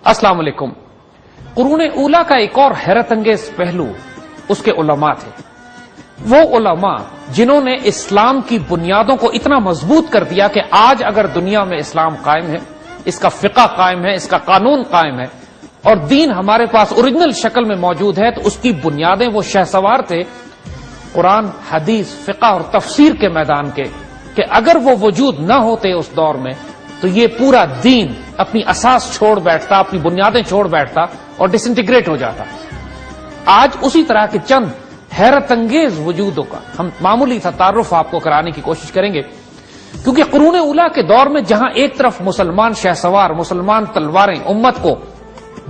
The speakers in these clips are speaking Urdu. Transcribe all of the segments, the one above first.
السلام علیکم۔ قرون اولا کا ایک اور حیرت انگیز پہلو اس کے علماء تھے۔ وہ علماء جنہوں نے اسلام کی بنیادوں کو اتنا مضبوط کر دیا کہ آج اگر دنیا میں اسلام قائم ہے، اس کا فقہ قائم ہے، اس کا قانون قائم ہے اور دین ہمارے پاس اوریجنل شکل میں موجود ہے، تو اس کی بنیادیں وہ شہسوار تھے قرآن، حدیث، فقہ اور تفسیر کے میدان کے، کہ اگر وہ وجود نہ ہوتے اس دور میں تو یہ پورا دین اپنی اساس چھوڑ بیٹھتا، اپنی بنیادیں چھوڑ بیٹھتا اور ڈس انٹیگریٹ ہو جاتا۔ آج اسی طرح کے چند حیرت انگیز وجودوں کا ہم معمولی سا تعارف آپ کو کرانے کی کوشش کریں گے، کیونکہ قرون اولا کے دور میں جہاں ایک طرف مسلمان شہسوار، مسلمان تلواریں امت کو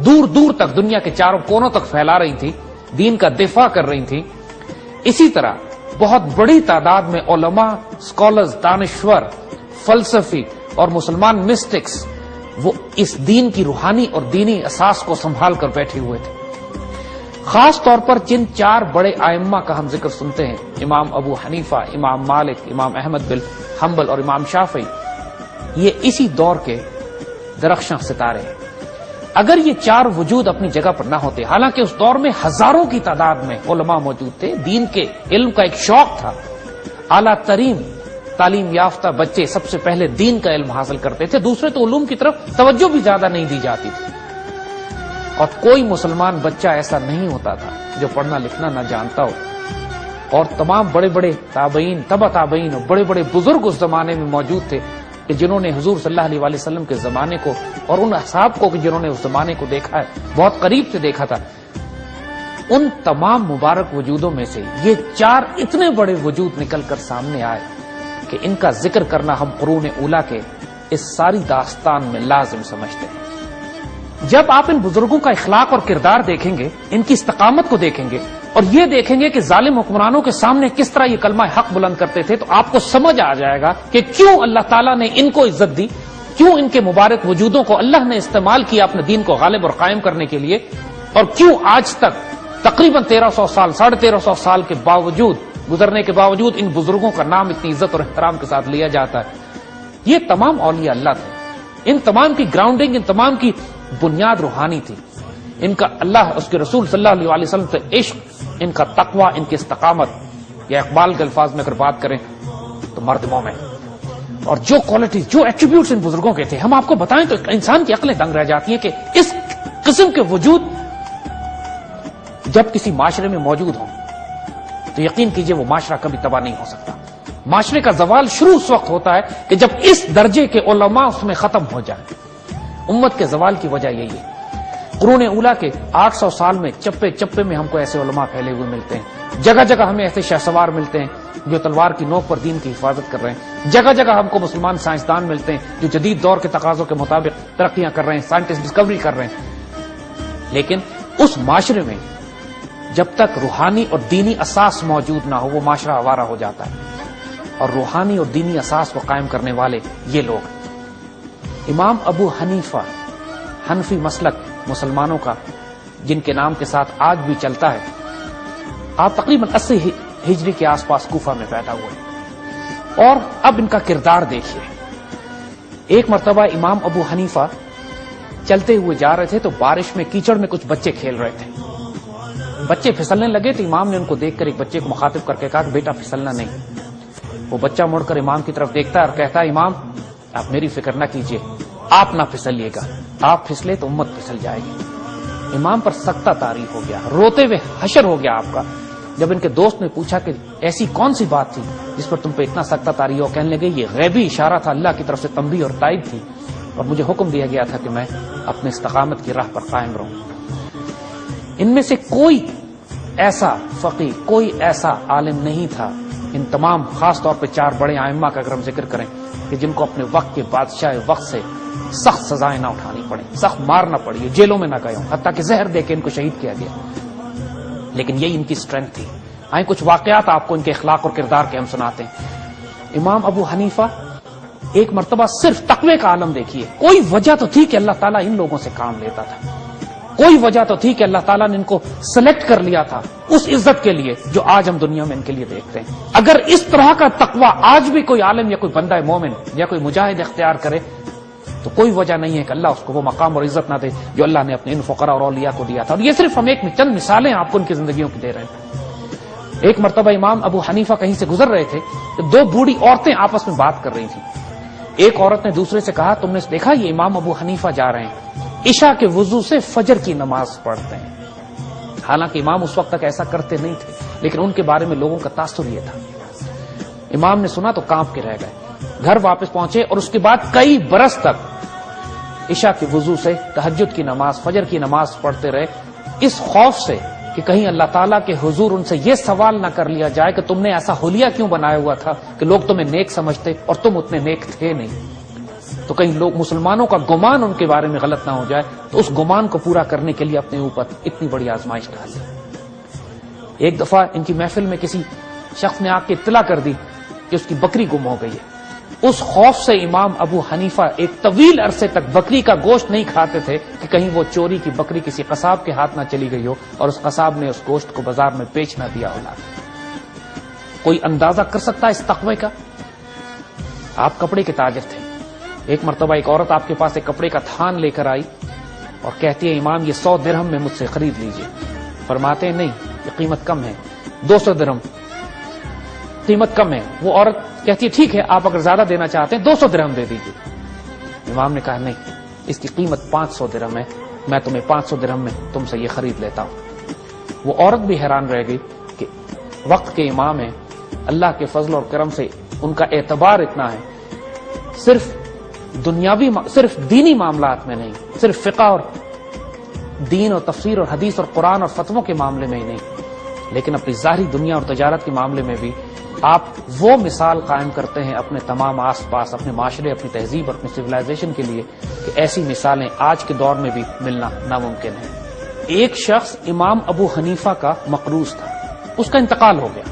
دور دور تک دنیا کے چاروں کونوں تک پھیلا رہی تھی، دین کا دفاع کر رہی تھی، اسی طرح بہت بڑی تعداد میں علماء، اسکالرز، دانشور، فلسفی اور مسلمان مسٹکس وہ اس دین کی روحانی اور دینی اساس کو سنبھال کر بیٹھے ہوئے تھے۔ خاص طور پر جن چار بڑے ائمہ کا ہم ذکر سنتے ہیں، امام ابو حنیفہ، امام مالک، امام احمد بن حنبل اور امام شافعی، یہ اسی دور کے درخشاں ستارے ہیں۔ اگر یہ چار وجود اپنی جگہ پر نہ ہوتے، حالانکہ اس دور میں ہزاروں کی تعداد میں علماء موجود تھے، دین کے علم کا ایک شوق تھا، اعلیٰ ترین تعلیم یافتہ بچے سب سے پہلے دین کا علم حاصل کرتے تھے، دوسرے تو علوم کی طرف توجہ بھی زیادہ نہیں دی جاتی تھی، اور کوئی مسلمان بچہ ایسا نہیں ہوتا تھا جو پڑھنا لکھنا نہ جانتا ہو، اور تمام بڑے بڑے تابعین، تبع تابعین اور بڑے بڑے بزرگ اس زمانے میں موجود تھے کہ جنہوں نے حضور صلی اللہ علیہ وآلہ وسلم کے زمانے کو اور ان اصحاب کو جنہوں نے اس زمانے کو دیکھا ہے، بہت قریب سے دیکھا تھا، ان تمام مبارک وجودوں میں سے یہ چار اتنے بڑے وجود نکل کر سامنے آئے کہ ان کا ذکر کرنا ہم قرون اولا کے اس ساری داستان میں لازم سمجھتے ہیں۔ جب آپ ان بزرگوں کا اخلاق اور کردار دیکھیں گے، ان کی استقامت کو دیکھیں گے اور یہ دیکھیں گے کہ ظالم حکمرانوں کے سامنے کس طرح یہ کلمہ حق بلند کرتے تھے، تو آپ کو سمجھ آ جائے گا کہ کیوں اللہ تعالیٰ نے ان کو عزت دی، کیوں ان کے مبارک وجودوں کو اللہ نے استعمال کیا اپنے دین کو غالب اور قائم کرنے کے لیے، اور کیوں آج تک تقریباً 1300 سال، 1350 سال کے باوجود، گزرنے کے باوجود ان بزرگوں کا نام اتنی عزت اور احترام کے ساتھ لیا جاتا ہے۔ یہ تمام اولیاء اللہ تھے، ان تمام کی گراؤنڈنگ، ان تمام کی بنیاد روحانی تھی، ان کا اللہ، اس کے رسول صلی اللہ علیہ وسلم سے عشق، ان کا تقوی، ان کی استقامت، یا اقبال کے الفاظ میں اگر بات کریں تو مرد مومن، اور جو کوالٹیز، جو ایٹریبیوٹس ان بزرگوں کے تھے، ہم آپ کو بتائیں تو انسان کی عقلیں دنگ رہ جاتی ہیں کہ اس قسم کے وجود جب کسی معاشرے میں موجود ہوں تو یقین کیجئے وہ معاشرہ کبھی تباہ نہیں ہو سکتا۔ معاشرے کا زوال شروع اس وقت ہوتا ہے کہ جب اس درجے کے علماء اس میں ختم ہو جائیں۔ امت کے زوال کی وجہ یہی ہے۔ قرون اولا کے 800 سال میں چپے چپے میں ہم کو ایسے علماء پھیلے ہوئے ملتے ہیں، جگہ جگہ ہمیں ایسے شہسوار ملتے ہیں جو تلوار کی نوک پر دین کی حفاظت کر رہے ہیں، جگہ جگہ ہم کو مسلمان سائنسدان ملتے ہیں جو جدید دور کے تقاضوں کے مطابق ترقیاں کر رہے ہیں، سائنٹسٹ ڈسکوری کر رہے ہیں، لیکن اس معاشرے میں جب تک روحانی اور دینی اساس موجود نہ ہو وہ معاشرہ آوارہ ہو جاتا ہے، اور روحانی اور دینی اساس کو قائم کرنے والے یہ لوگ۔ امام ابو حنیفہ، حنفی مسلک مسلمانوں کا جن کے نام کے ساتھ آج بھی چلتا ہے، آپ تقریباً 80 ہجری کے آس پاس کوفہ میں پیدا ہوئے، اور اب ان کا کردار دیکھیے۔ ایک مرتبہ امام ابو حنیفہ چلتے ہوئے جا رہے تھے تو بارش میں کیچڑ میں کچھ بچے کھیل رہے تھے، بچے پھسلنے لگے تو امام نے ان کو دیکھ کر ایک بچے کو مخاطب کر کے کہا کہ بیٹا پھسلنا نہیں۔ وہ بچہ مڑ کر امام کی طرف دیکھتا ہے اور کہتا ہے امام آپ میری فکر نہ کیجیے، آپ نہ پھسلیے گا، آپ پھسلے تو امت پھسل جائے گی۔ امام پر سختہ طاری ہو گیا، روتے ہوئے حشر ہو گیا آپ کا۔ جب ان کے دوست نے پوچھا کہ ایسی کون سی بات تھی جس پر تم پہ اتنا سختہ طاری ہو، کہنے لگے یہ غیبی اشارہ تھا، اللہ کی طرف سے تنبیہ اور تائید تھی، اور مجھے حکم دیا گیا تھا کہ میں اپنے استقامت کی راہ پر قائم رہوں۔ ان میں سے کوئی ایسا فقیہ، کوئی ایسا عالم نہیں تھا، ان تمام خاص طور پہ چار بڑے ائمہ کا اگر ہم ذکر کریں، کہ جن کو اپنے وقت کے بادشاہ وقت سے سخت سزائیں نہ اٹھانی پڑیں، سخت مار نہ پڑی، جیلوں میں نہ گئے ہوں، حتیٰ کہ زہر دے کے ان کو شہید کیا گیا، لیکن یہی ان کی اسٹرینتھ تھی۔ آئیں کچھ واقعات آپ کو ان کے اخلاق اور کردار کے ہم سناتے ہیں۔ امام ابو حنیفہ ایک مرتبہ صرف تقوی کا عالم دیکھیے، کوئی وجہ تو تھی کہ اللہ تعالیٰ ان لوگوں سے کام لیتا تھا، کوئی وجہ تو تھی کہ اللہ تعالیٰ نے ان کو سلیکٹ کر لیا تھا اس عزت کے لیے جو آج ہم دنیا میں ان کے لیے دیکھتے ہیں۔ اگر اس طرح کا تقوی آج بھی کوئی عالم یا کوئی بندہ مومن یا کوئی مجاہد اختیار کرے تو کوئی وجہ نہیں ہے کہ اللہ اس کو وہ مقام اور عزت نہ دے جو اللہ نے اپنے ان فقراء اور اولیاء کو دیا تھا. اور یہ صرف ہم ایک چند مثالیں آپ کو ان کی زندگیوں کی دے رہے ہیں. ایک مرتبہ امام ابو حنیفہ کہیں سے گزر رہے تھے تو دو بوڑھی عورتیں آپس میں بات کر رہی تھیں. ایک عورت نے دوسرے سے کہا تم نے دیکھا یہ امام ابو حنیفہ جا رہے ہیں عشاء کے وضو سے فجر کی نماز پڑھتے ہیں. حالانکہ امام اس وقت تک ایسا کرتے نہیں تھے لیکن ان کے بارے میں لوگوں کا تاثر یہ تھا. امام نے سنا تو کانپ کے رہ گئے, گھر واپس پہنچے اور اس کے بعد کئی برس تک عشاء کے وضو سے تہجد کی نماز فجر کی نماز پڑھتے رہے, اس خوف سے کہ کہیں اللہ تعالیٰ کے حضور ان سے یہ سوال نہ کر لیا جائے کہ تم نے ایسا حلیہ کیوں بنایا ہوا تھا کہ لوگ تمہیں نیک سمجھتے اور تم اتنے نیک تھے نہیں, تو کہیں لوگ مسلمانوں کا گمان ان کے بارے میں غلط نہ ہو جائے, تو اس گمان کو پورا کرنے کے لیے اپنے اوپر اتنی بڑی آزمائش ڈالی. ایک دفعہ ان کی محفل میں کسی شخص نے آ کے اطلاع کر دی کہ اس کی بکری گم ہو گئی ہے. اس خوف سے امام ابو حنیفہ ایک طویل عرصے تک بکری کا گوشت نہیں کھاتے تھے کہ کہیں وہ چوری کی بکری کسی قصاب کے ہاتھ نہ چلی گئی ہو اور اس قصاب نے اس گوشت کو بازار میں بیچ نہ دیا ہونا. کوئی اندازہ کر سکتا ہے اس تقوی کا؟ آپ کپڑے کے تاجر تھے. ایک مرتبہ ایک عورت آپ کے پاس ایک کپڑے کا تھان لے کر آئی اور کہتی ہے امام یہ 100 درہم میں مجھ سے خرید لیجئے. فرماتے ہیں نہیں یہ قیمت کم ہے, 200 درہم قیمت کم ہے. وہ عورت کہتی ہے ٹھیک ہے آپ اگر زیادہ دینا چاہتے ہیں 200 درہم دے دیجیے. امام نے کہا نہیں اس کی قیمت 500 درہم ہے, میں تمہیں 500 درہم میں تم سے یہ خرید لیتا ہوں. وہ عورت بھی حیران رہ گئی کہ وقت کے امام ہیں, اللہ کے فضل اور کرم سے ان کا اعتبار اتنا ہے, صرف دینی معاملات میں نہیں, صرف فقہ اور دین اور تفسیر اور حدیث اور قرآن اور فتووں کے معاملے میں ہی نہیں, لیکن اپنی ظاہری دنیا اور تجارت کے معاملے میں بھی آپ وہ مثال قائم کرتے ہیں اپنے تمام آس پاس, اپنے معاشرے, اپنی تہذیب اور اپنی سویلائزیشن کے لیے کہ ایسی مثالیں آج کے دور میں بھی ملنا ناممکن ہے. ایک شخص امام ابو حنیفہ کا مقروض تھا, اس کا انتقال ہو گیا.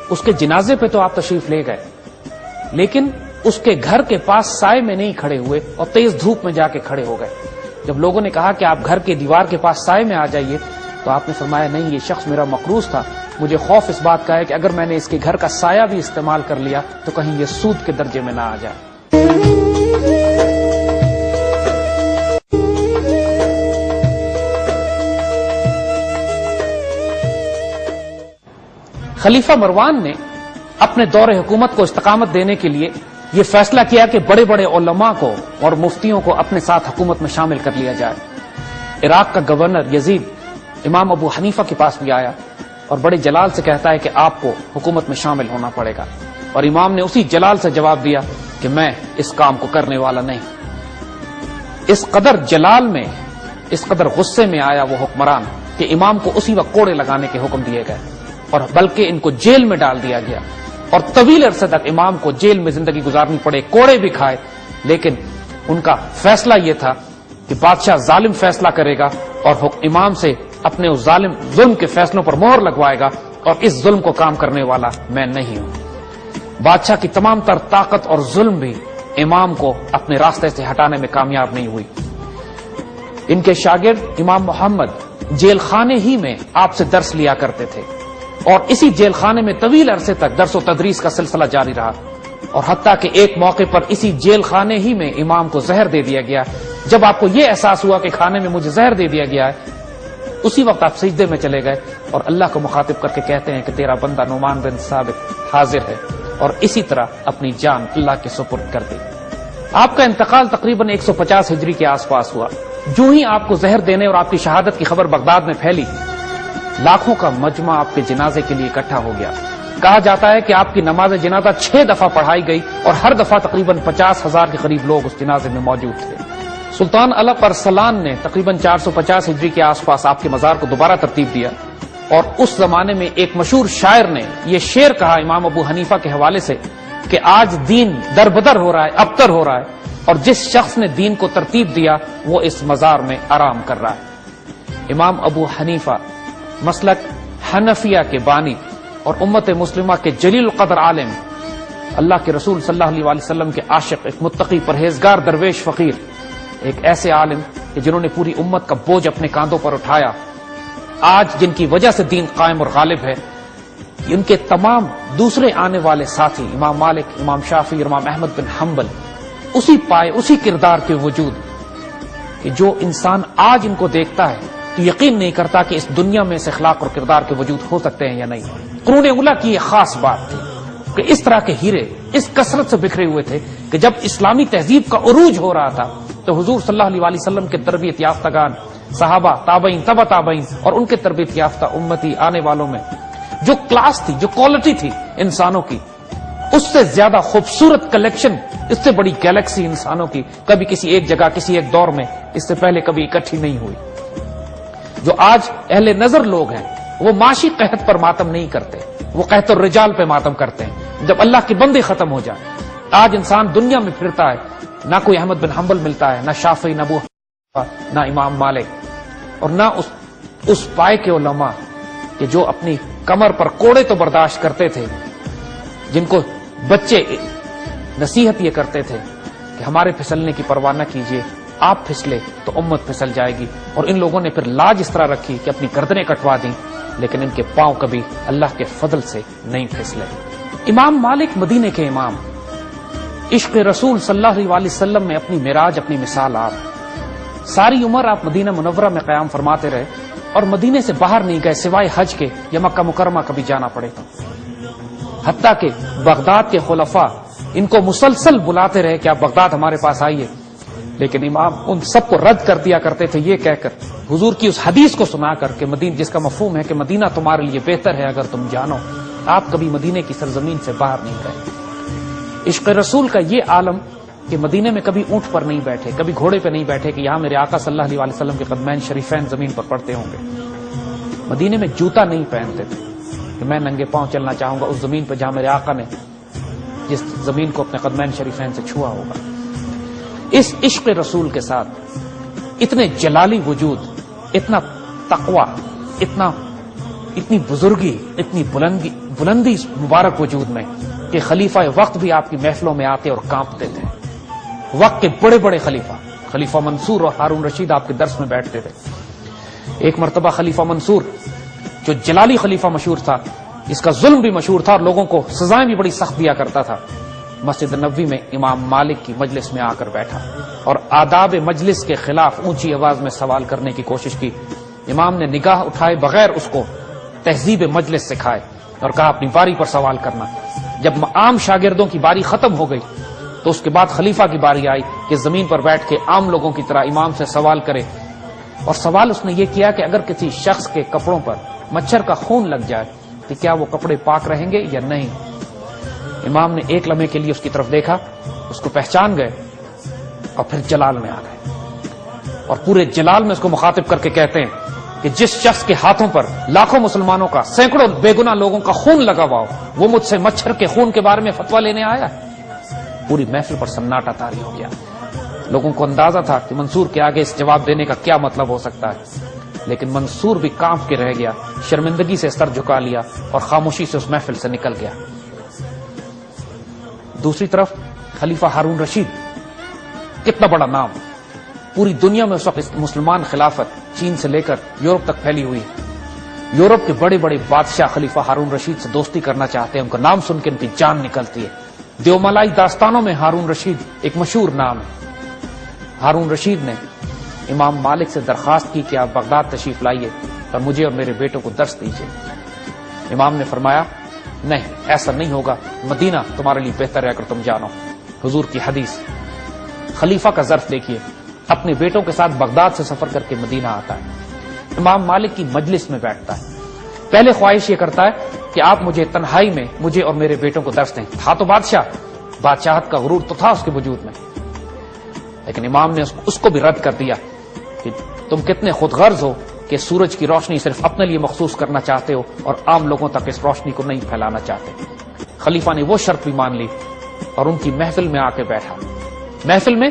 اس کے جنازے پہ تو آپ تشریف لے گئے لیکن اس کے گھر کے پاس سائے میں نہیں کھڑے ہوئے اور تیز دھوپ میں جا کے کھڑے ہو گئے. جب لوگوں نے کہا کہ آپ گھر کے دیوار کے پاس سائے میں آ جائیے تو آپ نے فرمایا نہیں یہ شخص میرا مقروض تھا, مجھے خوف اس بات کا ہے کہ اگر میں نے اس کے گھر کا سایہ بھی استعمال کر لیا تو کہیں یہ سود کے درجے میں نہ آ جائے. خلیفہ مروان نے اپنے دور حکومت کو استقامت دینے کے لیے یہ فیصلہ کیا کہ بڑے بڑے علماء کو اور مفتیوں کو اپنے ساتھ حکومت میں شامل کر لیا جائے. عراق کا گورنر یزید امام ابو حنیفہ کے پاس بھی آیا اور بڑے جلال سے کہتا ہے کہ آپ کو حکومت میں شامل ہونا پڑے گا, اور امام نے اسی جلال سے جواب دیا کہ میں اس کام کو کرنے والا نہیں. اس قدر جلال میں, اس قدر غصے میں آیا وہ حکمران کہ امام کو اسی وقت کوڑے لگانے کے حکم دیے گئے اور بلکہ ان کو جیل میں ڈال دیا گیا, اور طویل عرصے تک امام کو جیل میں زندگی گزارنی پڑے, کوڑے بھی کھائے. لیکن ان کا فیصلہ یہ تھا کہ بادشاہ ظالم فیصلہ کرے گا اور امام سے اپنے اس ظالم ظلم کے فیصلوں پر مہر لگوائے گا, اور اس ظلم کو کام کرنے والا میں نہیں ہوں. بادشاہ کی تمام تر طاقت اور ظلم بھی امام کو اپنے راستے سے ہٹانے میں کامیاب نہیں ہوئی. ان کے شاگرد امام محمد جیل خانے ہی میں آپ سے درس لیا کرتے تھے, اور اسی جیل خانے میں طویل عرصے تک درس و تدریس کا سلسلہ جاری رہا, اور حتیٰ کہ ایک موقع پر اسی جیل خانے ہی میں امام کو زہر دے دیا گیا. جب آپ کو یہ احساس ہوا کہ کھانے میں مجھے زہر دے دیا گیا ہے, اسی وقت آپ سجدے میں چلے گئے اور اللہ کو مخاطب کر کے کہتے ہیں کہ تیرا بندہ نعمان بن ثابت حاضر ہے, اور اسی طرح اپنی جان اللہ کے سپرد کر دی. آپ کا انتقال تقریباً 150 ہجری کے آس پاس ہوا. جو ہی آپ کو زہر دینے اور آپ کی شہادت کی خبر بغداد میں پھیلی, لاکھوں کا مجمع آپ کے جنازے کے لیے اکٹھا ہو گیا. کہا جاتا ہے کہ آپ کی نماز جنازہ 6 دفعہ پڑھائی گئی اور ہر دفعہ تقریباً 50,000 کے قریب لوگ اس جنازے میں موجود تھے. سلطان الپ ارسلان نے تقریباً 450 ہجری کے آس پاس آپ کے مزار کو دوبارہ ترتیب دیا, اور اس زمانے میں ایک مشہور شاعر نے یہ شعر کہا امام ابو حنیفہ کے حوالے سے کہ آج دین در بدر ہو رہا ہے, ابتر ہو رہا ہے, اور جس شخص نے دین کو ترتیب دیا وہ اس مزار میں آرام کر رہا ہے. امام ابو حنیفہ مسلک حنفیہ کے بانی اور امت مسلمہ کے جلیل القدر عالم, اللہ کے رسول صلی اللہ علیہ وسلم کے عاشق, ایک متقی پرہیزگار درویش فقیر, ایک ایسے عالم کہ جنہوں نے پوری امت کا بوجھ اپنے کاندھوں پر اٹھایا, آج جن کی وجہ سے دین قائم اور غالب ہے. ان کے تمام دوسرے آنے والے ساتھی امام مالک, امام شافعی, امام احمد بن حنبل, اسی پائے اسی کردار کے وجود کہ جو انسان آج ان کو دیکھتا ہے تو یقین نہیں کرتا کہ اس دنیا میں اس اخلاق اور کردار کے وجود ہو سکتے ہیں یا نہیں۔ قرون اولیٰ کی یہ خاص بات تھی کہ اس طرح کے ہیرے اس کثرت سے بکھرے ہوئے تھے کہ جب اسلامی تہذیب کا عروج ہو رہا تھا تو حضور صلی اللہ علیہ وسلم کے تربیت یافتگان، صحابہ، تابعین، تبع تابعین اور ان کے تربیت یافتہ امتی آنے والوں میں جو کلاس تھی، جو کوالٹی تھی انسانوں کی، اس سے زیادہ خوبصورت کلیکشن، اس سے بڑی گیلیکسی انسانوں کی کبھی کسی ایک جگہ کسی ایک دور میں اس سے پہلے کبھی اکٹھی نہیں ہوئی۔ جو آج اہل نظر لوگ ہیں وہ معاشی قحط پر ماتم نہیں کرتے، وہ قحط الرجال پہ ماتم کرتے ہیں جب اللہ کی بندی ختم ہو جائے۔ آج انسان دنیا میں پھرتا ہے، نہ کوئی احمد بن حنبل ملتا ہے، نہ شافعی، نہ ابو حنیفہ، نہ امام مالک، اور نہ اس پائے کے علماء کہ جو اپنی کمر پر کوڑے تو برداشت کرتے تھے، جن کو بچے نصیحت یہ کرتے تھے کہ ہمارے پھسلنے کی پرواہ نہ کیجیے، آپ پھسلے تو امت پھسل جائے گی، اور ان لوگوں نے پھر لاج اس طرح رکھی کہ اپنی گردنیں کٹوا دیں لیکن ان کے پاؤں کبھی اللہ کے فضل سے نہیں پھسلے۔ امام مالک مدینے کے امام، عشق رسول صلی اللہ علیہ وسلم میں اپنی معراج، اپنی مثال آپ، ساری عمر آپ مدینہ منورہ میں قیام فرماتے رہے اور مدینے سے باہر نہیں گئے سوائے حج کے یا مکہ مکرمہ کبھی جانا پڑے تو، حتیٰ کہ بغداد کے خلفاء ان کو مسلسل بلاتے رہے کہ آپ بغداد ہمارے پاس آئیے، لیکن امام ان سب کو رد کر دیا کرتے تھے یہ کہہ کر، حضور کی اس حدیث کو سنا کر کہ مدینہ، جس کا مفہوم ہے کہ مدینہ تمہارے لیے بہتر ہے اگر تم جانو، آپ کبھی مدینے کی سرزمین سے باہر نہیں گئے۔ عشق رسول کا یہ عالم کہ مدینے میں کبھی اونٹ پر نہیں بیٹھے، کبھی گھوڑے پہ نہیں بیٹھے کہ یہاں میرے آقا صلی اللہ علیہ وسلم کے قدمین شریفین زمین پر پڑتے ہوں گے، مدینے میں جوتا نہیں پہنتے تھے کہ میں ننگے پاؤں چلنا چاہوں گا اس زمین پہ جہاں میرے آقا نے جس زمین کو اپنے قدمین شریفین سے چھوا ہوگا۔ اس عشق رسول کے ساتھ اتنے جلالی وجود، اتنا تقوی، اتنی بزرگی، اتنی بلندی اس مبارک وجود میں کہ خلیفہ وقت بھی آپ کی محفلوں میں آتے اور کانپتے تھے۔ وقت کے بڑے بڑے خلیفہ منصور اور ہارون رشید آپ کے درس میں بیٹھتے تھے۔ ایک مرتبہ خلیفہ منصور جو جلالی خلیفہ مشہور تھا، اس کا ظلم بھی مشہور تھا اور لوگوں کو سزائیں بھی بڑی سخت دیا کرتا تھا، مسجد نبوی میں امام مالک کی مجلس میں آ کر بیٹھا اور آداب مجلس کے خلاف اونچی آواز میں سوال کرنے کی کوشش کی۔ امام نے نگاہ اٹھائے بغیر اس کو تہذیب مجلس سکھائے اور کہا اپنی باری پر سوال کرنا۔ جب عام شاگردوں کی باری ختم ہو گئی تو اس کے بعد خلیفہ کی باری آئی کہ زمین پر بیٹھ کے عام لوگوں کی طرح امام سے سوال کرے، اور سوال اس نے یہ کیا کہ اگر کسی شخص کے کپڑوں پر مچھر کا خون لگ جائے تو کیا وہ کپڑے پاک رہیں گے یا نہیں؟ امام نے ایک لمحے کے لیے اس کی طرف دیکھا، اس کو پہچان گئے اور پھر جلال میں آ گئے اور پورے جلال میں اس کو مخاطب کر کے کہتے ہیں کہ جس شخص کے ہاتھوں پر لاکھوں مسلمانوں کا، سینکڑوں بے گناہ لوگوں کا خون لگا ہوا ہو، وہ مجھ سے مچھر کے خون کے بارے میں فتویٰ لینے آیا۔ پوری محفل پر سناٹا طاری ہو گیا۔ لوگوں کو اندازہ تھا کہ منصور کے آگے اس جواب دینے کا کیا مطلب ہو سکتا ہے، لیکن منصور بھی کانپ کے رہ گیا، شرمندگی سے سر جھکا لیا اور خاموشی سے اس محفل سے نکل گیا۔ دوسری طرف خلیفہ ہارون رشید، کتنا بڑا نام، پوری دنیا میں اس وقت مسلمان خلافت چین سے لے کر یورپ تک پھیلی ہوئی۔ یورپ کے بڑے بڑے بادشاہ خلیفہ ہارون رشید سے دوستی کرنا چاہتے ہیں، ان کا نام سن کے ان کی جان نکلتی ہے۔ دیومالائی داستانوں میں ہارون رشید ایک مشہور نام ہے۔ ہارون رشید نے امام مالک سے درخواست کی کہ آپ بغداد تشریف لائیے اور مجھے اور میرے بیٹوں کو درس دیجیے۔ امام نے فرمایا نہیں، ایسا نہیں ہوگا، مدینہ تمہارے لیے بہتر ہے اگر تم جانو۔ حضور کی حدیث، خلیفہ کا ظرف دیکھیے، اپنے بیٹوں کے ساتھ بغداد سے سفر کر کے مدینہ آتا ہے، امام مالک کی مجلس میں بیٹھتا ہے، پہلے خواہش یہ کرتا ہے کہ آپ مجھے تنہائی میں مجھے اور میرے بیٹوں کو درس دیں۔ تھا تو بادشاہت کا غرور تو تھا اس کے وجود میں، لیکن امام نے اس کو بھی رد کر دیا کہ تم کتنے خود غرض ہو کہ سورج کی روشنی صرف اپنے لیے مخصوص کرنا چاہتے ہو اور عام لوگوں تک اس روشنی کو نہیں پھیلانا چاہتے۔ خلیفہ نے وہ شرط بھی مان لی اور ان کی محفل میں آ کے بیٹھا۔ محفل میں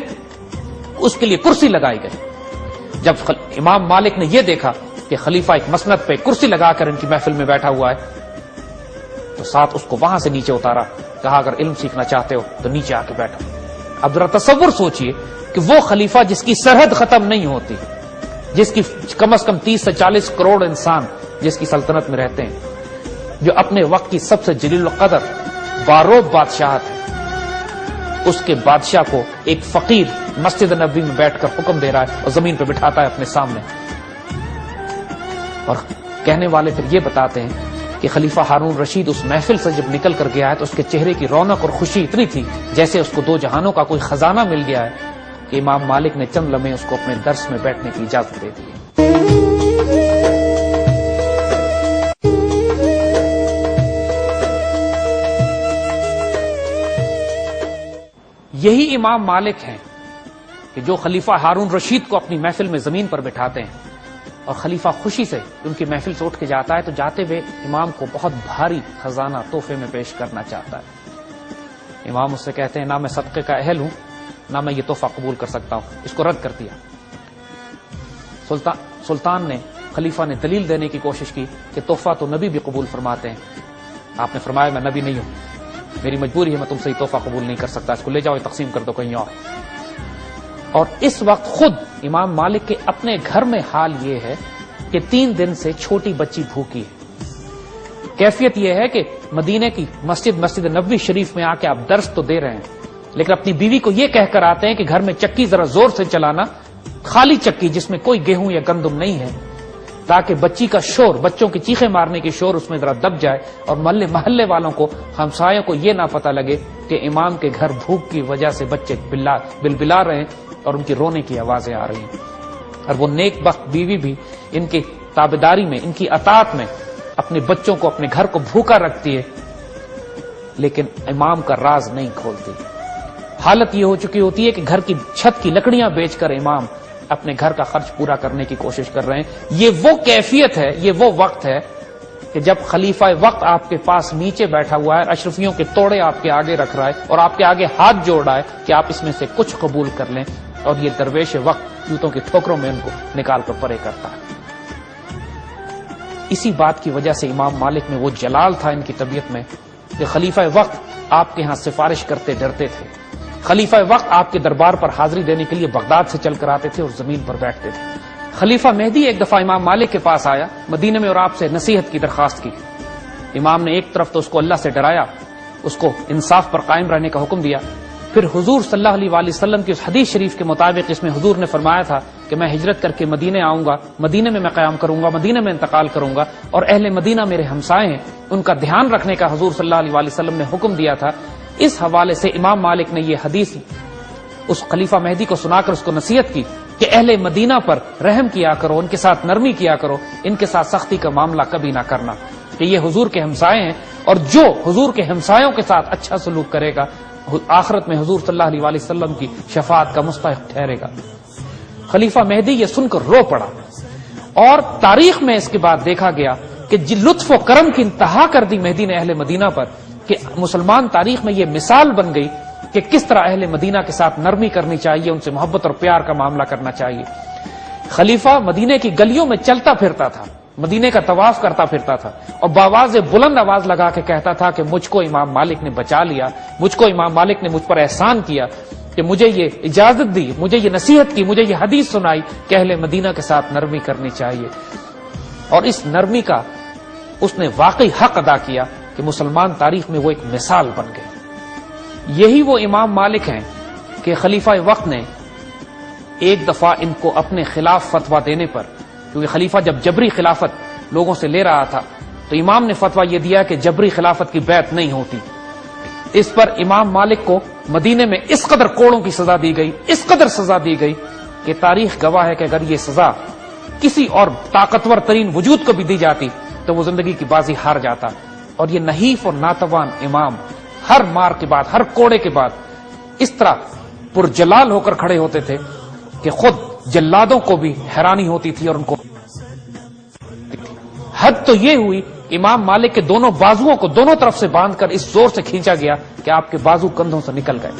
اس کے لیے کرسی لگائی گئی۔ جب امام مالک نے یہ دیکھا کہ خلیفہ ایک مسند پہ کرسی لگا کر ان کی محفل میں بیٹھا ہوا ہے تو ساتھ اس کو وہاں سے نیچے اتارا، کہا اگر علم سیکھنا چاہتے ہو تو نیچے آ کے بیٹھو۔ اب ذرا تصور سوچئے کہ وہ خلیفہ جس کی سرحد ختم نہیں ہوتی، جس کی کم از کم 30 سے 40 کروڑ انسان جس کی سلطنت میں رہتے ہیں، جو اپنے وقت کی سب سے جلیل القدر باروب بادشاہت ہے، اس کے بادشاہ کو ایک فقیر مسجد نبوی میں بیٹھ کر حکم دے رہا ہے اور زمین پہ بٹھاتا ہے اپنے سامنے. اور کہنے والے پھر یہ بتاتے ہیں کہ خلیفہ ہارون رشید اس محفل سے جب نکل کر گیا ہے تو اس کے چہرے کی رونق اور خوشی اتنی تھی جیسے اس کو دو جہانوں کا کوئی خزانہ مل گیا ہے کہ امام مالک نے چند لمحے اس کو اپنے درس میں بیٹھنے کی اجازت دے دی ہے. یہی امام مالک ہیں کہ جو خلیفہ ہارون رشید کو اپنی محفل میں زمین پر بٹھاتے ہیں اور خلیفہ خوشی سے ان کی محفل سے اٹھ کے جاتا ہے تو جاتے ہوئے امام کو بہت بھاری خزانہ تحفے میں پیش کرنا چاہتا ہے. امام اس سے کہتے ہیں نہ میں صدقے کا اہل ہوں نہ میں یہ تحفہ قبول کر سکتا ہوں. اس کو رد کر دیا. سلطان نے خلیفہ نے دلیل دینے کی کوشش کی کہ تحفہ تو نبی بھی قبول فرماتے ہیں. آپ نے فرمایا میں نبی نہیں ہوں, میری مجبوری ہے, میں تم سے یہ تحفہ قبول نہیں کر سکتا, اس کو لے جاؤ تقسیم کر دو کہیں اور اس وقت خود امام مالک کے اپنے گھر میں حال یہ ہے کہ 3 دن سے چھوٹی بچی بھوکی ہے. کیفیت یہ ہے کہ مدینے کی مسجد نبوی شریف میں آ کے آپ درس تو دے رہے ہیں لیکن اپنی بیوی کو یہ کہہ کر آتے ہیں کہ گھر میں چکی ذرا زور سے چلانا, خالی چکی جس میں کوئی گیہوں یا گندم نہیں ہے, تاکہ بچی کا شور, بچوں کی چیخیں مارنے کی شور اس میں ذرا دب جائے اور محلے والوں کو, ہمسایوں کو یہ نہ پتہ لگے کہ امام کے گھر بھوک کی وجہ سے بچے بلبلا رہے ہیں اور ان کی رونے کی آوازیں آ رہی ہیں. اور وہ نیک بخت بیوی بھی ان کی تابعداری میں, ان کی اطاعت میں اپنے بچوں کو, اپنے گھر کو بھوکا رکھتی ہے لیکن امام کا راز نہیں کھولتی. حالت یہ ہو چکی ہوتی ہے کہ گھر کی چھت کی لکڑیاں بیچ کر امام اپنے گھر کا خرچ پورا کرنے کی کوشش کر رہے ہیں. یہ وہ کیفیت ہے, یہ وہ وقت ہے کہ جب خلیفہ وقت آپ کے پاس نیچے بیٹھا ہوا ہے, اشرفیوں کے توڑے آپ کے آگے رکھ رہا ہے اور آپ کے آگے ہاتھ جوڑ رہا ہے کہ آپ اس میں سے کچھ قبول کر لیں, اور یہ درویش وقت جوتوں کی ٹھوکروں میں ان کو نکال کر پرے کرتا ہے. اسی بات کی وجہ سے امام مالک میں وہ جلال تھا ان کی طبیعت میں کہ خلیفہ وقت آپ کے ہاں سفارش کرتے ڈرتے تھے. خلیفہ وقت آپ کے دربار پر حاضری دینے کے لیے بغداد سے چل کر آتے تھے اور زمین پر بیٹھتے تھے. خلیفہ مہدی ایک دفعہ امام مالک کے پاس آیا مدینے میں اور آپ سے نصیحت کی درخواست کی. امام نے ایک طرف تو اس کو اللہ سے ڈرایا, اس کو انصاف پر قائم رہنے کا حکم دیا, پھر حضور صلی اللہ علیہ وسلم کی اس حدیث شریف کے مطابق جس میں حضور نے فرمایا تھا کہ میں ہجرت کر کے مدینے آؤں گا, مدینے میں قیام کروں گا, مدینے میں انتقال کروں گا اور اہل مدینہ میرے ہمسائے ہیں, ان کا دھیان رکھنے کا حضور صلی اللہ علیہ وسلم نے حکم دیا تھا. اس حوالے سے امام مالک نے یہ حدیث اس خلیفہ مہدی کو سنا کر اس کو نصیحت کی کہ اہل مدینہ پر رحم کیا کرو, ان کے ساتھ نرمی کیا کرو, ان کے ساتھ سختی کا معاملہ کبھی نہ کرنا, کہ یہ حضور کے ہمسائے ہیں اور جو حضور کے ہمسایوں کے ساتھ اچھا سلوک کرے گا آخرت میں حضور صلی اللہ علیہ وسلم کی شفاعت کا مستحق ٹھہرے گا. خلیفہ مہدی یہ سن کر رو پڑا اور تاریخ میں اس کے بعد دیکھا گیا کہ لطف و کرم کی انتہا کر دی مہدی نے اہل مدینہ پر کہ مسلمان تاریخ میں یہ مثال بن گئی کہ کس طرح اہل مدینہ کے ساتھ نرمی کرنی چاہیے, ان سے محبت اور پیار کا معاملہ کرنا چاہیے. خلیفہ مدینے کی گلیوں میں چلتا پھرتا تھا, مدینے کا طواف کرتا پھرتا تھا اور باواز بلند آواز لگا کے کہتا تھا کہ مجھ کو امام مالک نے بچا لیا, مجھ کو امام مالک نے مجھ پر احسان کیا کہ مجھے یہ اجازت دی, مجھے یہ نصیحت کی, مجھے یہ حدیث سنائی کہ اہل مدینہ کے ساتھ نرمی کرنی چاہیے. اور اس نرمی کا اس نے واقعی حق ادا کیا کہ مسلمان تاریخ میں وہ ایک مثال بن گئے. یہی وہ امام مالک ہیں کہ خلیفہ وقت نے ایک دفعہ ان کو اپنے خلاف فتویٰ دینے پر, کیونکہ خلیفہ جب جبری خلافت لوگوں سے لے رہا تھا تو امام نے فتویٰ یہ دیا کہ جبری خلافت کی بیعت نہیں ہوتی. اس پر امام مالک کو مدینے میں اس قدر کوڑوں کی سزا دی گئی, اس قدر سزا دی گئی کہ تاریخ گواہ ہے کہ اگر یہ سزا کسی اور طاقتور ترین وجود کو بھی دی جاتی تو وہ زندگی کی بازی ہار جاتا. اور یہ نحیف اور ناتوان امام ہر مار کے بعد, ہر کوڑے کے بعد اس طرح پرجلال ہو کر کھڑے ہوتے تھے کہ خود جلادوں کو بھی حیرانی ہوتی تھی اور ان کو حد تو یہ ہوئی امام مالک کے دونوں بازوؤں کو دونوں طرف سے باندھ کر اس زور سے کھینچا گیا کہ آپ کے بازو کندھوں سے نکل گئے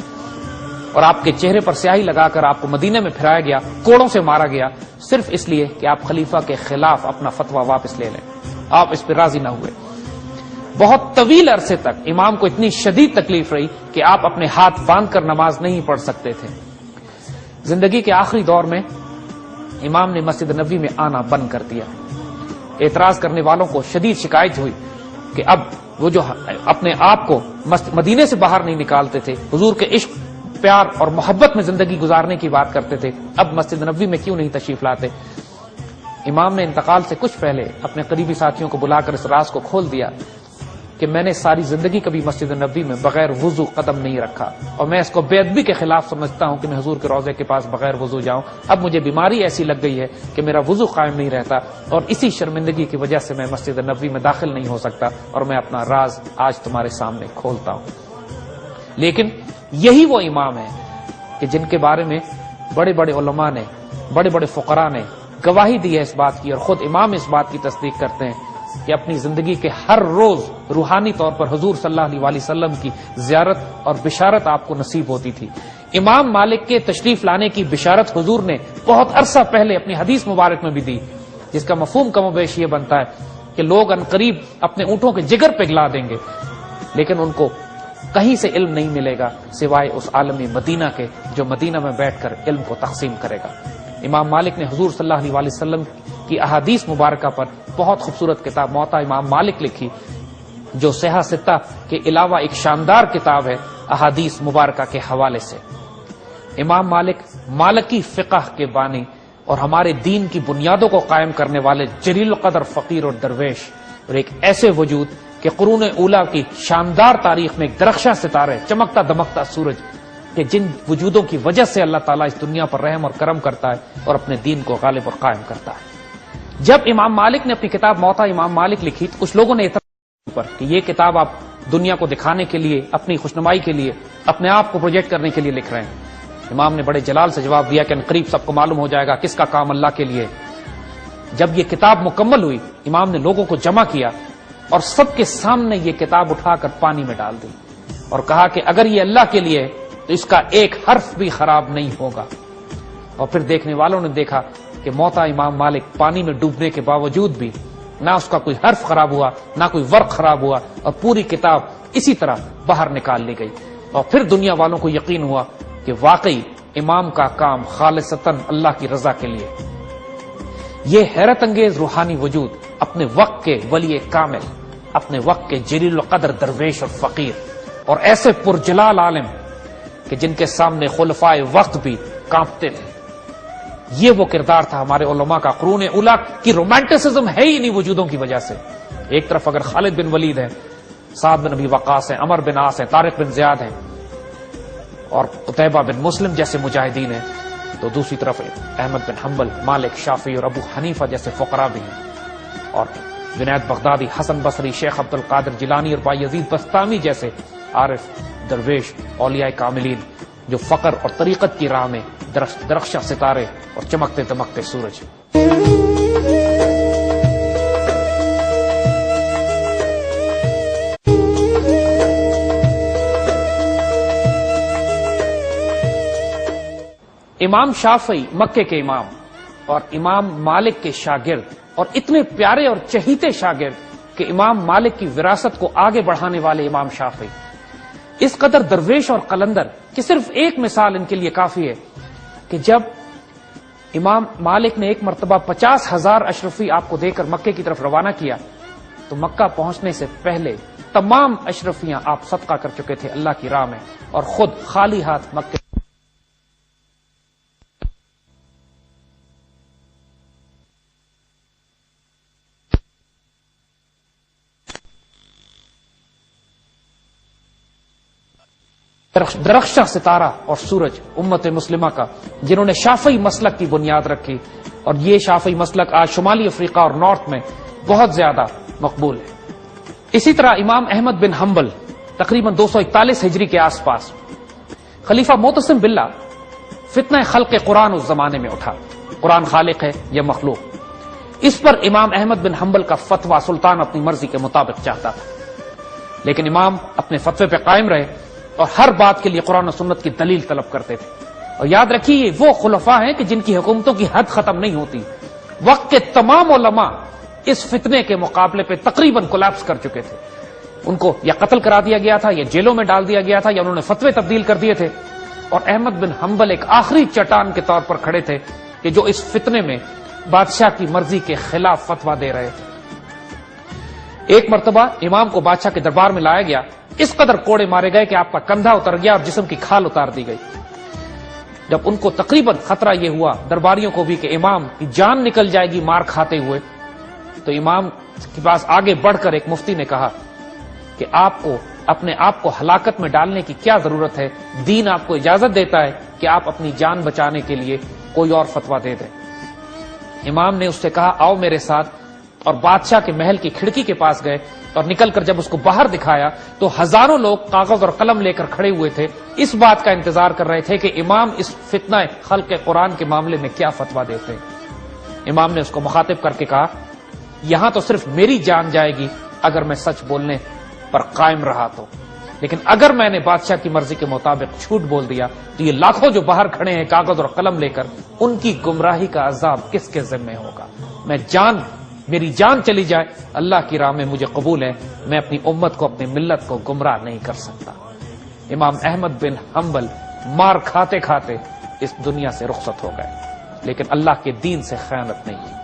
اور آپ کے چہرے پر سیاہی لگا کر آپ کو مدینے میں پھرایا گیا, کوڑوں سے مارا گیا, صرف اس لیے کہ آپ خلیفہ کے خلاف اپنا فتویٰ واپس لے لیں. آپ اس پہ راضی نہ ہوئے. بہت طویل عرصے تک امام کو اتنی شدید تکلیف رہی کہ آپ اپنے ہاتھ باندھ کر نماز نہیں پڑھ سکتے تھے. زندگی کے آخری دور میں امام نے مسجد نبوی میں آنا بند کر دیا. اعتراض کرنے والوں کو شدید شکایت ہوئی کہ اب وہ جو اپنے آپ کو مدینے سے باہر نہیں نکالتے تھے, حضور کے عشق پیار اور محبت میں زندگی گزارنے کی بات کرتے تھے، اب مسجد نبوی میں کیوں نہیں تشریف لاتے؟ امام نے انتقال سے کچھ پہلے اپنے قریبی ساتھیوں کو بلا کر اس راز کو کھول دیا کہ میں نے ساری زندگی کبھی مسجد نبوی میں بغیر وضو قدم نہیں رکھا، اور میں اس کو بے ادبی کے خلاف سمجھتا ہوں کہ میں حضور کے روضے کے پاس بغیر وضو جاؤں۔ اب مجھے بیماری ایسی لگ گئی ہے کہ میرا وضو قائم نہیں رہتا، اور اسی شرمندگی کی وجہ سے میں مسجد نبوی میں داخل نہیں ہو سکتا، اور میں اپنا راز آج تمہارے سامنے کھولتا ہوں۔ لیکن یہی وہ امام ہیں کہ جن کے بارے میں بڑے بڑے علماء نے، بڑے بڑے فقراء نے گواہی دی ہے اس بات کی، اور خود امام اس بات کی تصدیق کرتے ہیں کہ اپنی زندگی کے ہر روز روحانی طور پر حضور صلی اللہ علیہ وسلم کی زیارت اور بشارت آپ کو نصیب ہوتی تھی۔ امام مالک کے تشریف لانے کی بشارت حضور نے بہت عرصہ پہلے اپنی حدیث مبارک میں بھی دی، جس کا مفہوم کم و بیش یہ بنتا ہے کہ لوگ عنقریب اپنے اونٹوں کے جگر پگھلا دیں گے، لیکن ان کو کہیں سے علم نہیں ملے گا سوائے اس عالمی مدینہ کے جو مدینہ میں بیٹھ کر علم کو تقسیم کرے گا۔ امام مالک نے حضور صلی اللہ علیہ وسلم کی احادیث مبارکہ پر بہت خوبصورت کتاب موطا امام مالک لکھی، جو صحیح ستہ کے علاوہ ایک شاندار کتاب ہے احادیث مبارکہ کے حوالے سے۔ امام مالک مالکی فقہ کے بانی اور ہمارے دین کی بنیادوں کو قائم کرنے والے جلیل القدر فقیر اور درویش، اور ایک ایسے وجود کہ قرون اولیٰ کی شاندار تاریخ میں ایک درخشاں ستارے، چمکتا دمکتا سورج، کہ جن وجودوں کی وجہ سے اللہ تعالیٰ اس دنیا پر رحم اور کرم کرتا ہے اور اپنے دین کو غالب اور قائم کرتا ہے۔ جب امام مالک نے اپنی کتاب موطا امام مالک لکھی تو کچھ لوگوں نے اعتراض پر کہ یہ کتاب آپ دنیا کو دکھانے کے لیے، اپنی خوشنمائی کے لیے، اپنے آپ کو پروجیکٹ کرنے کے لیے لکھ رہے ہیں۔ امام نے بڑے جلال سے جواب دیا کہ قریب سب کو معلوم ہو جائے گا کس کا کام اللہ کے لیے۔ جب یہ کتاب مکمل ہوئی، امام نے لوگوں کو جمع کیا اور سب کے سامنے یہ کتاب اٹھا کر پانی میں ڈال دی اور کہا کہ اگر یہ اللہ کے لیے ہے تو اس کا ایک حرف بھی خراب نہیں ہوگا۔ اور پھر دیکھنے والوں نے دیکھا کہ موطا امام مالک پانی میں ڈوبنے کے باوجود بھی نہ اس کا کوئی حرف خراب ہوا، نہ کوئی ورق خراب ہوا، اور پوری کتاب اسی طرح باہر نکال لی گئی۔ اور پھر دنیا والوں کو یقین ہوا کہ واقعی امام کا کام خالصتاً اللہ کی رضا کے لیے۔ یہ حیرت انگیز روحانی وجود اپنے وقت کے ولی کامل، اپنے وقت کے جلیل القدر درویش اور فقیر، اور ایسے پرجلال عالم کہ جن کے سامنے خلفائے وقت بھی کانپتے تھے۔ یہ وہ کردار تھا ہمارے علماء کا۔ قرون اولیٰ کی رومانٹسزم ہے ہی انہی وجودوں کی وجہ سے۔ ایک طرف اگر خالد بن ولید ہے، سعد بن ابی وقاص ہیں، عمر بن عاص ہیں، طارق بن زیاد ہیں، اور قتیبہ بن مسلم جیسے مجاہدین ہیں، تو دوسری طرف احمد بن حنبل، مالک، شافعی اور ابو حنیفہ جیسے فقراء بھی ہیں، اور جنید بغدادی، حسن بصری، شیخ عبد القادر جیلانی اور بایزید بستامی جیسے عارف، درویش، اولیاء کاملین، جو فقر اور طریقت کی راہ میں درخشاں ستارے اور چمکتے دمکتے سورج۔ امام شافعی مکے کے امام اور امام مالک کے شاگرد، اور اتنے پیارے اور چہیتے شاگرد کہ امام مالک کی وراثت کو آگے بڑھانے والے امام شافعی، اس قدر درویش اور قلندر کہ صرف ایک مثال ان کے لیے کافی ہے کہ جب امام مالک نے ایک مرتبہ 50,000 اشرفی آپ کو دے کر مکے کی طرف روانہ کیا تو مکہ پہنچنے سے پہلے تمام اشرفیاں آپ صدقہ کر چکے تھے اللہ کی راہ میں، اور خود خالی ہاتھ مکے درخشاں ستارہ اور سورج امت مسلمہ کا، جنہوں نے شافعی مسلک کی بنیاد رکھی، اور یہ شافعی مسلک آج شمالی افریقہ اور نارتھ میں بہت زیادہ مقبول ہے۔ اسی طرح امام احمد بن حنبل تقریباً 241 ہجری کے آس پاس، خلیفہ معتصم باللہ، فتنہ خلق قرآن اس زمانے میں اٹھا، قرآن خالق ہے یا مخلوق، اس پر امام احمد بن حنبل کا فتویٰ سلطان اپنی مرضی کے مطابق چاہتا تھا، لیکن امام اپنے فتوے پہ قائم رہے اور ہر بات کے لیے قرآن و سنت کی دلیل طلب کرتے تھے۔ اور یاد رکھیے یہ وہ خلفاء ہیں کہ جن کی حکومتوں کی حد ختم نہیں ہوتی۔ وقت کے تمام علماء اس فتنے کے مقابلے پہ تقریباً کولیپس کر چکے تھے، ان کو یا قتل کرا دیا گیا تھا یا جیلوں میں ڈال دیا گیا تھا یا انہوں نے فتوے تبدیل کر دیے تھے، اور احمد بن حنبل ایک آخری چٹان کے طور پر کھڑے تھے کہ جو اس فتنے میں بادشاہ کی مرضی کے خلاف فتویٰ دے رہے تھے۔ ایک مرتبہ امام کو بادشاہ کے دربار میں لایا گیا اس قدر کوڑے مارے گئے کہ آپ کا کندھا اتر گیا اور جسم کی کھال اتار دی گئی۔ جب ان کو تقریباً خطرہ یہ ہوا درباریوں کو بھی کہ امام کی جان نکل جائے گی مار کھاتے ہوئے، تو امام کے پاس آگے بڑھ کر ایک مفتی نے کہا کہ آپ کو اپنے آپ کو ہلاکت میں ڈالنے کی کیا ضرورت ہے، دین آپ کو اجازت دیتا ہے کہ آپ اپنی جان بچانے کے لیے کوئی اور فتویٰ دے دیں۔ امام نے اس سے کہا آؤ میرے ساتھ، اور بادشاہ کے محل کی کھڑکی کے پاس گئے اور نکل کر جب اس کو باہر دکھایا تو ہزاروں لوگ کاغذ اور قلم لے کر کھڑے ہوئے تھے، اس بات کا انتظار کر رہے تھے کہ امام اس فتنہ خلق قرآن کے معاملے میں کیا فتویٰ دیتے ہیں۔ امام نے اس کو مخاطب کر کے کہا یہاں تو صرف میری جان جائے گی اگر میں سچ بولنے پر قائم رہا تو، لیکن اگر میں نے بادشاہ کی مرضی کے مطابق جھوٹ بول دیا تو یہ لاکھوں جو باہر کھڑے ہیں کاغذ اور قلم لے کر، ان کی گمراہی کا عذاب کس کے ذمہ ہوگا؟ میری جان چلی جائے اللہ کی راہ میں مجھے قبول ہے، میں اپنی امت کو اپنی ملت کو گمراہ نہیں کر سکتا۔ امام احمد بن حنبل مار کھاتے کھاتے اس دنیا سے رخصت ہو گئے، لیکن اللہ کے دین سے خیانت نہیں کی۔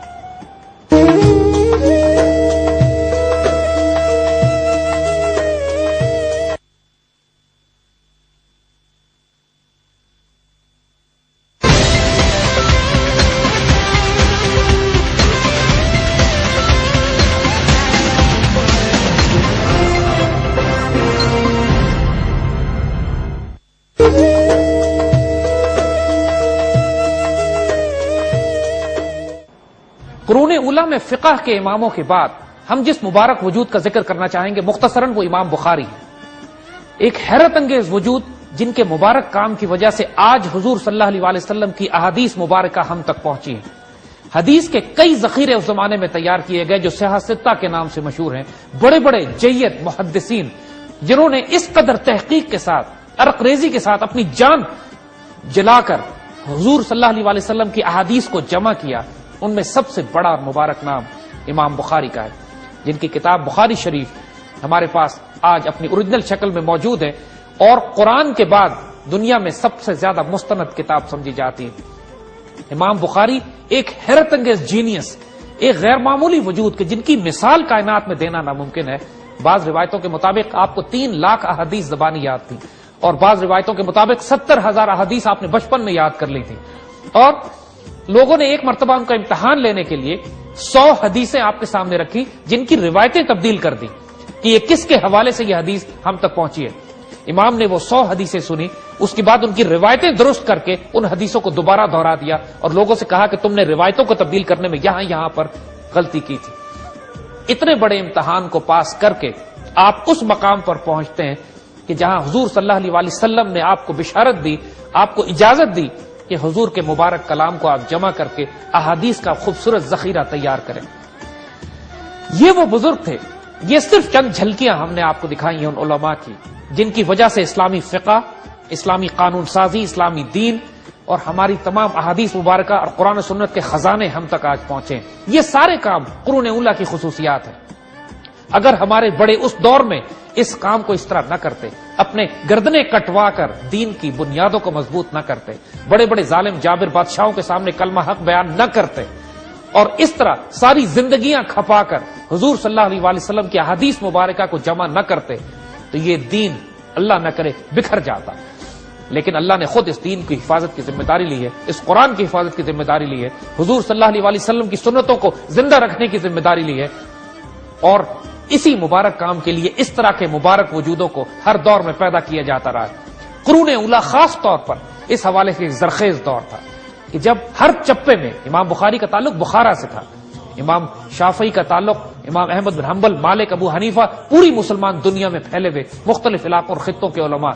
قرون اولیٰ میں فقہ کے اماموں کے بعد ہم جس مبارک وجود کا ذکر کرنا چاہیں گے مختصراً وہ امام بخاری ہے، ایک حیرت انگیز وجود جن کے مبارک کام کی وجہ سے آج حضور صلی اللہ علیہ وسلم کی احادیث مبارکہ ہم تک پہنچی ہیں۔ حدیث کے کئی ذخیرے اس زمانے میں تیار کیے گئے جو سیاہ ستہ کے نام سے مشہور ہیں، بڑے بڑے جید محدثین جنہوں نے اس قدر تحقیق کے ساتھ عرق ریزی کے ساتھ اپنی جان جلا کر حضور صلی اللہ علیہ وسلم کی احادیث کو جمع کیا، ان میں سب سے بڑا مبارک نام امام بخاری کا ہے، جن کی کتاب بخاری شریف ہمارے پاس آج اپنی اوریجنل شکل میں موجود ہے اور قرآن کے بعد دنیا میں سب سے زیادہ مستند کتاب سمجھی جاتی ہے۔ امام بخاری ایک حیرت انگیز جینیس، ایک غیر معمولی وجود کہ جن کی مثال کائنات میں دینا ناممکن ہے۔ بعض روایتوں کے مطابق آپ کو 3 لاکھ احادیث زبانی یاد تھی، اور بعض روایتوں کے مطابق 70,000 احادیث آپ نے بچپن میں یاد کر لی تھی، اور لوگوں نے ایک مرتبہ ان کا امتحان لینے کے لیے 100 حدیثیں آپ کے سامنے رکھی جن کی روایتیں تبدیل کر دی کہ یہ کس کے حوالے سے یہ حدیث ہم تک پہنچی ہے۔ امام نے وہ 100 حدیثیں سنی، اس کے بعد ان کی روایتیں درست کر کے ان حدیثوں کو دوبارہ دہرا دیا اور لوگوں سے کہا کہ تم نے روایتوں کو تبدیل کرنے میں یہاں پر غلطی کی تھی۔ اتنے بڑے امتحان کو پاس کر کے آپ اس مقام پر پہنچتے ہیں کہ جہاں حضور صلی اللہ علیہ وسلم نے آپ کو بشارت دی، آپ کو اجازت دی کہ حضور کے مبارک کلام کو آپ جمع کر کے احادیث کا خوبصورت ذخیرہ تیار کریں۔ یہ وہ بزرگ تھے، یہ صرف چند جھلکیاں ہم نے آپ کو دکھائی ہیں ان علماء کی جن کی وجہ سے اسلامی فقہ، اسلامی قانون سازی، اسلامی دین اور ہماری تمام احادیث مبارکہ اور قرآن و سنت کے خزانے ہم تک آج پہنچے۔ یہ سارے کام قرون اولیٰ کی خصوصیات ہیں۔ اگر ہمارے بڑے اس دور میں اس کام کو اس طرح نہ کرتے، اپنے گردنیں کٹوا کر دین کی بنیادوں کو مضبوط نہ کرتے، بڑے بڑے ظالم جابر بادشاہوں کے سامنے کلمہ حق بیان نہ کرتے اور اس طرح ساری زندگیاں کھپا کر حضور صلی اللہ علیہ وسلم کی احادیث مبارکہ کو جمع نہ کرتے تو یہ دین اللہ نہ کرے بکھر جاتا۔ لیکن اللہ نے خود اس دین کی حفاظت کی ذمہ داری لی ہے، اس قرآن کی حفاظت کی ذمہ داری لی ہے، حضور صلی اللہ علیہ وسلم کی سنتوں کو زندہ رکھنے کی ذمہ داری لی ہے، اور اسی مبارک کام کے لیے اس طرح کے مبارک وجودوں کو ہر دور میں پیدا کیا جاتا رہا ہے۔ قرون اولیٰ خاص طور پر اس حوالے سے ایک زرخیز دور تھا کہ جب ہر چپے میں امام بخاری کا تعلق بخارا سے تھا، امام شافعی کا تعلق امام احمد بن حنبل، مالک، ابو حنیفہ، پوری مسلمان دنیا میں پھیلے ہوئے مختلف علاقوں اور خطوں کے علماء،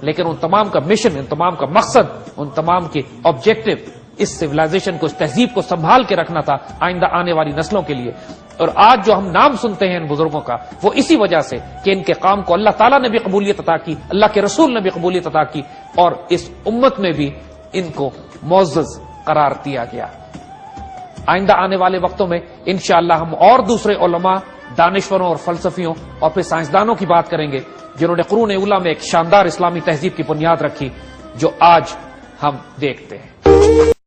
لیکن ان تمام کا مشن، ان تمام کا مقصد، ان تمام کے آبجیکٹو اس سیولائزیشن کو، اس تہذیب کو سنبھال کے رکھنا تھا آئندہ آنے والی نسلوں کے لیے۔ اور آج جو ہم نام سنتے ہیں ان بزرگوں کا، وہ اسی وجہ سے کہ ان کے کام کو اللہ تعالیٰ نے بھی قبولیت عطا کی، اللہ کے رسول نے بھی قبولیت عطا کی، اور اس امت میں بھی ان کو معزز قرار دیا گیا۔ آئندہ آنے والے وقتوں میں انشاءاللہ ہم اور دوسرے علماء، دانشوروں اور فلسفیوں اور پھر سائنسدانوں کی بات کریں گے جنہوں نے قرون اولیٰ میں ایک شاندار اسلامی تہذیب کی بنیاد رکھی جو آج ہم دیکھتے ہیں۔